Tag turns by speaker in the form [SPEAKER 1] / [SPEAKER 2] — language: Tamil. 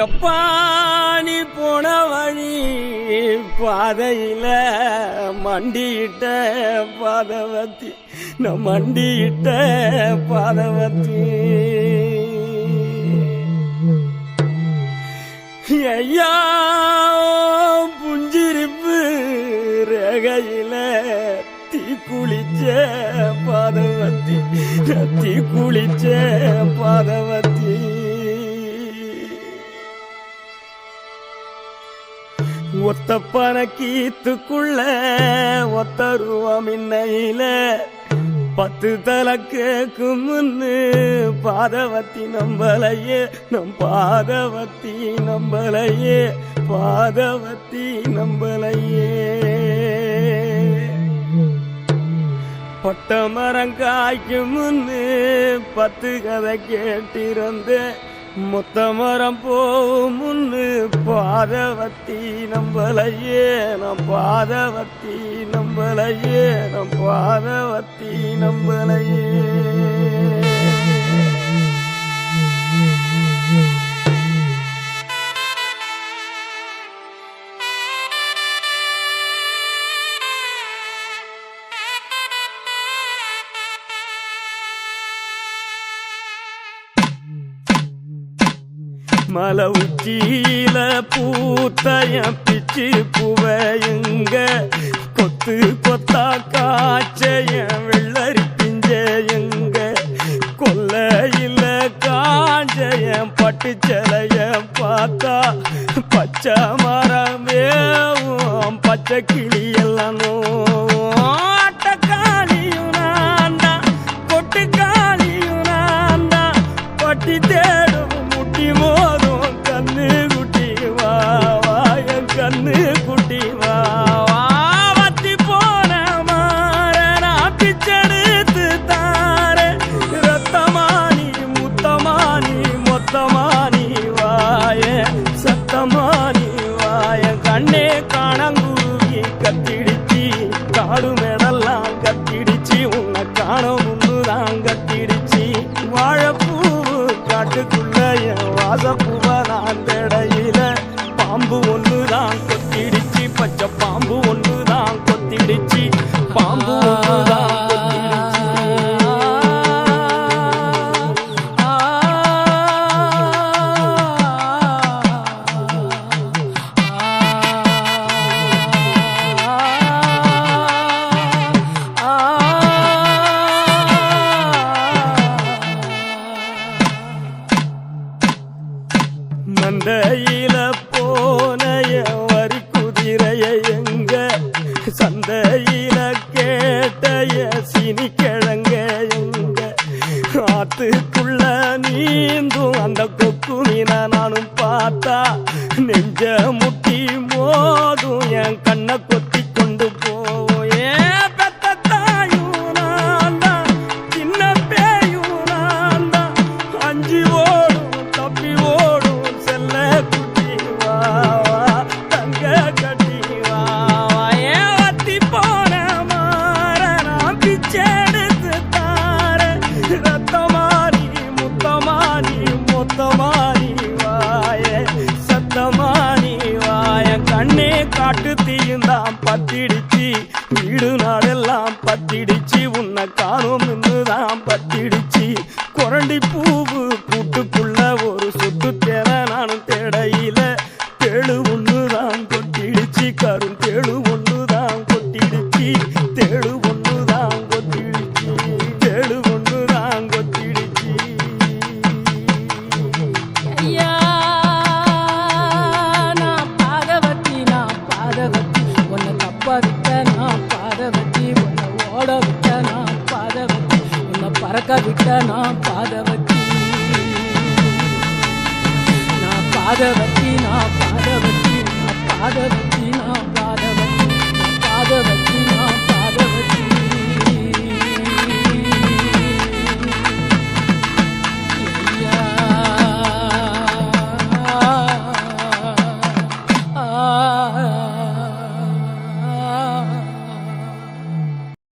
[SPEAKER 1] எப்பா நீ போன வழி பாதையில மண்டியிட்ட பாதவத்தி நான் மண்டியிட்ட பாதவத்தி ஐயா புஞ்சிருப்பு ரேகையில தீ குளிச்ச பாதவத்தி தீ குளிச்ச பாதவத்தி ஒத்த பணக்கீத்துக்குள்ள ஒத்த ரூபம் இன்னையில 10 தலை கேக்கும் முன்னு பாதவத்தி நம்பலையே நம் பாதவத்தி நம்பலையே பாதவத்தி நம்பலையே பட்ட மரம் காய்க்கும் முன்னு 10 கதை கேட்டிருந்தேன் மொத்த மரம் போகும் முன்னு பாதவத்தி நம்பலையே நம் பாதவத்தி நம்பலையே நம் பாதவத்தி நம்பலையே மலை உச்சியில பூத்தைய பிச்சு புவையுங்க கொத்து கொத்தா காய்ச்சைய வெள்ளரி பிஞ்சையுங்க கொல்லையில காஞ்சைய பட்டு சிலைய பார்த்தா பச்சை மரமேவும் பச்சை கிளியெல்லாம் ஆட்டக்காளியும் நான்தா கொட்டுக்காளியும் நான்தா பட்டி தேடும் முட்டி மோதும் கண்ணு குட்டி வா என் கண்ணு குட்டி வா வத்தி போன மாற நான் பிச்செடுத்து தார ரத்தமானி முத்தமானி மொத்தமானி வாய சத்தமானி வாய கண்ணே காணங்குருவி கத்திடிச்சி காடு மேடெல்லாம் கத்திடிச்சி உன்னை காண முன்னுதான் கத்திடிச்சி வாழப்பூ காட்டுக்குள்ள வாசப்பூவதான் தடையில பாம்பு ஒண்ணுதான் கொத்திடுச்சு பச்சை பாம்பு ஒண்ணுதான் கொத்திடுச்சு பாம்பு ஒண்ணுதான் மந்தையில போனைய வரி குதிரைய எங்க சந்தையில கேட்டைய சினி கிழங்க எங்க ஆத்துக்குள்ள நீந்தும் அந்த கொக்கு மீன நானும் பார்த்தா நெஞ்ச முட்டி மோதும் என் கண்ணை கொத்தி கொண்டு போவோம் ஏன் பெத்த தாயும் நான் தான் சின்ன பேயும் நான் தான் அஞ்சு ஓடும் தப்பி ஓடும் குட்டி வா தங்க கட்டி வா ஏன் வத்தி போன மாற நான் பிச்செடுத்து தார ரத்தமானி முத்தமானி மொத்தமானி வாய சத்தமானி வாய கண்ணே காட்டு தீயுந்தான் பத்திடிச்சு வீடு நாடெல்லாம் பத்திடிச்சு உன்னை காணும் இன்னுதான் பத்திடிச்சு குரண்டி பூவு கூட்டுக்குள்ள ஒரு சுட்டு தேர நானும் தேடையில தேழு ஒண்ணுதான் கொட்டிடுச்சு கரும் தேழு ஒண்ணுதான் கொட்டிடுச்சு தேழு ஒண்ணுதான் கொட்டிடுச்சு தேழு ஒண்ணுதான் கொட்டிடுச்சு
[SPEAKER 2] ஐயா நான் பாதவத்தி உன்னை தப்பா விட்ட நான் பாதவத்தி உன்னை ஓட விட்ட நான் பாதவத்தி உன்னை பறக்க விட்ட நான் பாதவத்தி பாதவத்தி நான் பாதவத்தி